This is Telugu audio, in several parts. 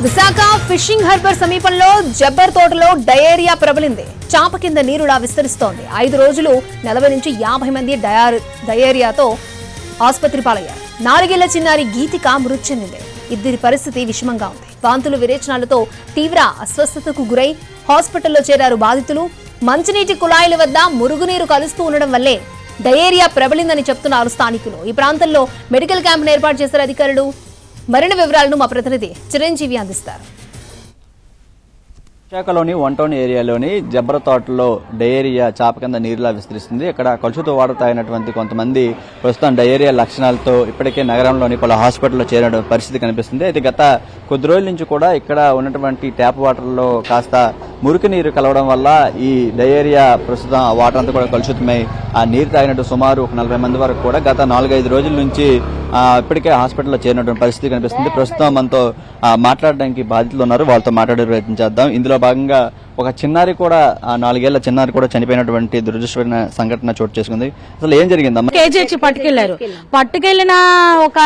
విశాఖ ఫిషింగ్ హార్బర్ సమీపంలో జబ్బర్ తోటలో డయేరియా ప్రబలింది. చాప కింద నీరులా విస్తరిస్తోంది. 5 రోజులు 40 నుంచి 50 మంది డయేరియాతో ఆసుపత్రి పాలయ్యారు. 4 ఏళ్ల చిన్నారి గీతిక మృతి చెందింది. ఇద్దరి పరిస్థితి విషమంగా ఉంది. వాంతులు విరేచనాలతో తీవ్ర అస్వస్థతకు గురై హాస్పిటల్లో చేరారు బాధితులు. మంచినీటి కుళాయిల వద్ద మురుగునీరు కలుస్తూ ఉండడం వల్లే డయేరియా ప్రబలిందని చెప్తున్నారు స్థానికులు. ఈ ప్రాంతంలో మెడికల్ క్యాంపును ఏర్పాటు చేశారు అధికారులు. మరిన్ని వివరాలను మా ప్రతినిధి చిరంజీవి అందిస్తారు. విశాఖలోని 1 టౌన్ ఏరియాలోని జబ్బర తోటలో డయేరియా చాప కింద నీరులా విస్తరిస్తుంది. ఇక్కడ కలుషిత వాటర్ తాగినటువంటి కొంతమంది ప్రస్తుతం డయేరియా లక్షణాలతో ఇప్పటికే నగరంలోని పలు హాస్పిటల్లో చేరిన పరిస్థితి కనిపిస్తుంది. అయితే గత కొద్ది రోజుల నుంచి కూడా ఇక్కడ ఉన్నటువంటి ట్యాప్ వాటర్లో కాస్త మురికి నీరు కలవడం వల్ల ఈ డయేరియా ప్రస్తుతం వాటర్ అంతా కూడా కలుషితమై ఆ నీరు తాగినట్టు సుమారు 40 మంది వరకు కూడా గత 4-5 రోజుల నుంచి ఇప్పటికే హాస్పిటల్లో చేరినటువంటి పరిస్థితి కనిపిస్తుంది. ప్రస్తుతం మనతో మాట్లాడడానికి బాధితులు ఉన్నారు. వాళ్ళతో మాట్లాడే ప్రయత్నం చేద్దాం. ఇందులో భాగంగా ఒక చిన్నారి కూడా 4 ఏళ్ల చిన్నారి కూడా చనిపోయినటువంటి దురదృష్టమైన సంఘటన చోటు చేసుకుంది. అసలు ఏం జరిగిందమ్మా? కేజీహెచ్ పట్టుకెళ్లిన ఒక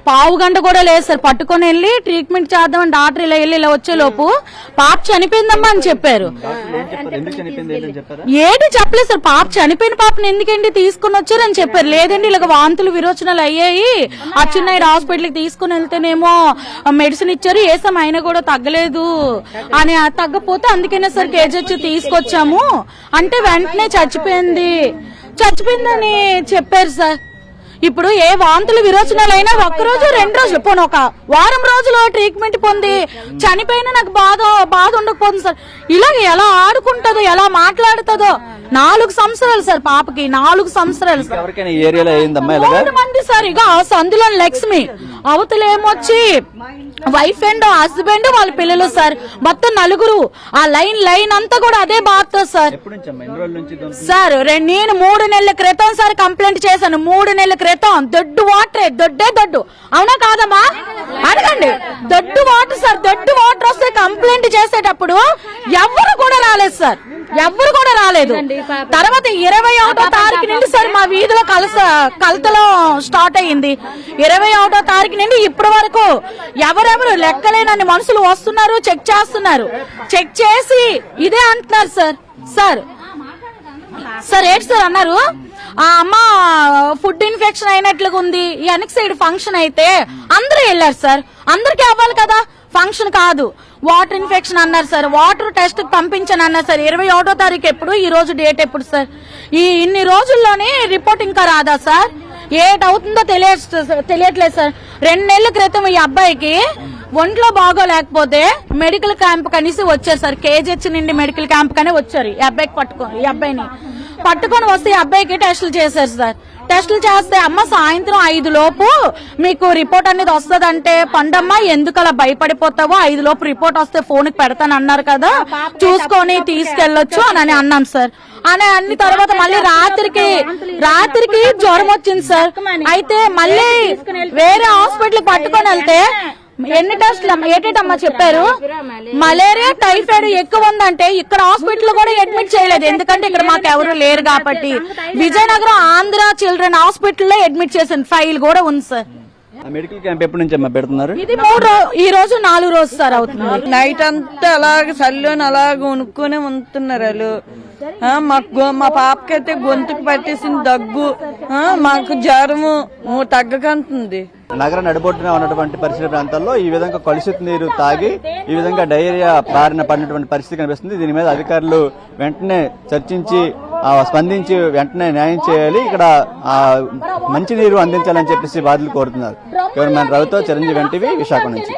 పావు గంట కూడా లేదు సార్. పట్టుకొని వెళ్లి ట్రీట్మెంట్ చేద్దామని డాక్టర్ ఇలా వచ్చే లోపు పాప చనిపోయిందమ్మా అని చెప్పారు. ఏంటి చెప్పలేదు సార్. పాప చనిపోయిన పాపని ఎందుకండి తీసుకుని వచ్చారు అని చెప్పారు. లేదండి ఇలాగ వాంతులు విరోచనాలు అయ్యాయి, అచ్చెన్నాయుడు హాస్పిటల్ కి తీసుకుని వెళ్తేనేమో మెడిసిన్ ఇచ్చారు, వేసాం అయినా కూడా తగ్గలేదు అని. తగ్గపోతే అందుకనే సార్ కేజీహెచ్ తీసుకొచ్చాము అంటే వెంటనే చచ్చిపోయిందని చెప్పారు సార్. ఇప్పుడు ఏ వాంతులు విరోచనాలు అయినా 1 రోజు 2 రోజులు పోనీ ఒక వారం రోజులు ట్రీట్మెంట్ పొంది చనిపోయినా నాకు బాధ ఉండకపోతుంది సార్. ఇలా ఎలా ఆడుకుంటుందో ఎలా మాట్లాడుతుందో. 4 సంవత్సరాలు సార్ పాపకి, 4 సంవత్సరాలు మంది సార్. ఇక సందులో లక్ష్మి అవతల ఏమొచ్చి వైఫ్ అండ్ హస్బెండ్ వాళ్ళ పిల్లలు సార్. మొత్తం 4. ఆ లైన్ అంతా కూడా అదే బాధ సార్. సార్ నేను 3 నెలల క్రితం సార్ కంప్లైంట్ చేశాను. 3 నెలల క్రితం దొడ్డు వాటర్, దొడ్డు అవునా కాదమ్మా అడగండి. దొడ్డు వాటర్ సార్. దొడ్డు వాటర్ వస్తే కంప్లైంట్ చేసేటప్పుడు ఎవరు కూడా రాలేదు సార్. ఎవరు కూడా రాలేదు. తర్వాత 21వ తారీఖు నుండి సార్ మా వీధిలో కలతలో స్టార్ట్ అయ్యింది. 21వ తారీఖు నుండి ఇప్పటి వరకు ఎవరెవరు లెక్కలేనన్ని మనుషులు వస్తున్నారు, చెక్ చేస్తున్నారు. చెక్ చేసి ఇదే అంటున్నారు సార్ ఏంటి సార్ అన్నారు, ఆ అమ్మ ఫుడ్ ఇన్ఫెక్షన్ అయినట్లుగా ఉంది. ఈ ఎనక్సైడ్ ఫంక్షన్ అయితే అందరూ వెళ్ళారు సార్. అందరికీ అవ్వాలి కదా, ఫంక్షన్ కాదు. వాటర్ ఇన్ఫెక్షన్ అన్నారు సార్. వాటర్ టెస్ట్ పంపించాను అన్నారు సార్. 21వ తారీఖు ఎప్పుడు, ఈ రోజు డేట్ ఎప్పుడు సార్? ఇన్ని రోజుల్లోనే రిపోర్ట్ ఇంకా రాదా సార్? ఏటవుతుందో తెలియట్లేదు సార్. 2 నెలల క్రితం ఈ అబ్బాయికి ఒంట్లో బాగోలేకపోతే మెడికల్ క్యాంప్ కనీసి వచ్చారు సార్. కేజీహెచ్ నుండి మెడికల్ క్యాంప్ కనే వచ్చారు. ఈ అబ్బాయిని పట్టుకొని వస్తే ఈ అబ్బాయికి టెస్టులు చేశారు సార్. టెస్టులు చేస్తే అమ్మ సాయంత్రం 5 లోపు మీకు రిపోర్ట్ అనేది వస్తుందంటే, పండమ్మ ఎందుకు అలా భయపడిపోతావో, 5 లోపు రిపోర్ట్ వస్తే ఫోన్ కి పెడతాను అన్నారు కదా, చూసుకొని తీసుకెళ్లొచ్చు అని అన్నాం సార్. అన్ని తర్వాత మళ్ళీ రాత్రికి జ్వరం వచ్చింది సార్. అయితే మళ్ళీ వేరే హాస్పిటల్ పట్టుకొని వెళ్తే ఎన్ని టెస్టులు ఏటేటమ్మా చెప్పారు, మలేరియా టైఫాయిడ్ ఎక్కువ ఉందంటే ఇక్కడ హాస్పిటల్ కూడా అడ్మిట్ చేయలేదు. ఎందుకంటే ఇక్కడ మాకు ఎవరు లేరు కాబట్టి విజయనగరం ఆంధ్ర చిల్డ్రన్ హాస్పిటల్లో అడ్మిట్ చేశాను. ఫైల్ కూడా ఉంది సార్. మెడికల్ క్యాంప్ ఎప్పటి నుంచి పెడుతున్నారు? ఇది ఈ రోజు 4 రోజు సార్ అవుతుంది. నైట్ అంతా అలాగే చల్లని అలాగే ఉనుక్కునే ఉంటున్నారు వాళ్ళు. మా పాపకైతే గొంతుకు పట్టేసింది దగ్గు, మాకు జ్వరము తగ్గకంటుంది. నగర నడిబొట్టున ఉన్నటువంటి పరిసర ప్రాంతాల్లో ఈ విధంగా కలుషిత నీరు తాగి ఈ విధంగా డయేరియా బారిన పడినటువంటి పరిస్థితి కనిపిస్తుంది. దీని మీద అధికారులు వెంటనే చర్చించి స్పందించి వెంటనే న్యాయం చేయాలి. ఇక్కడ మంచి నీరు అందించాలని చెప్పేసి బాధితులు కోరుతున్నారు. కెమెరామెన్ రవితో చిరంజీవి, ఎన్టీవీ, విశాఖ నుంచి.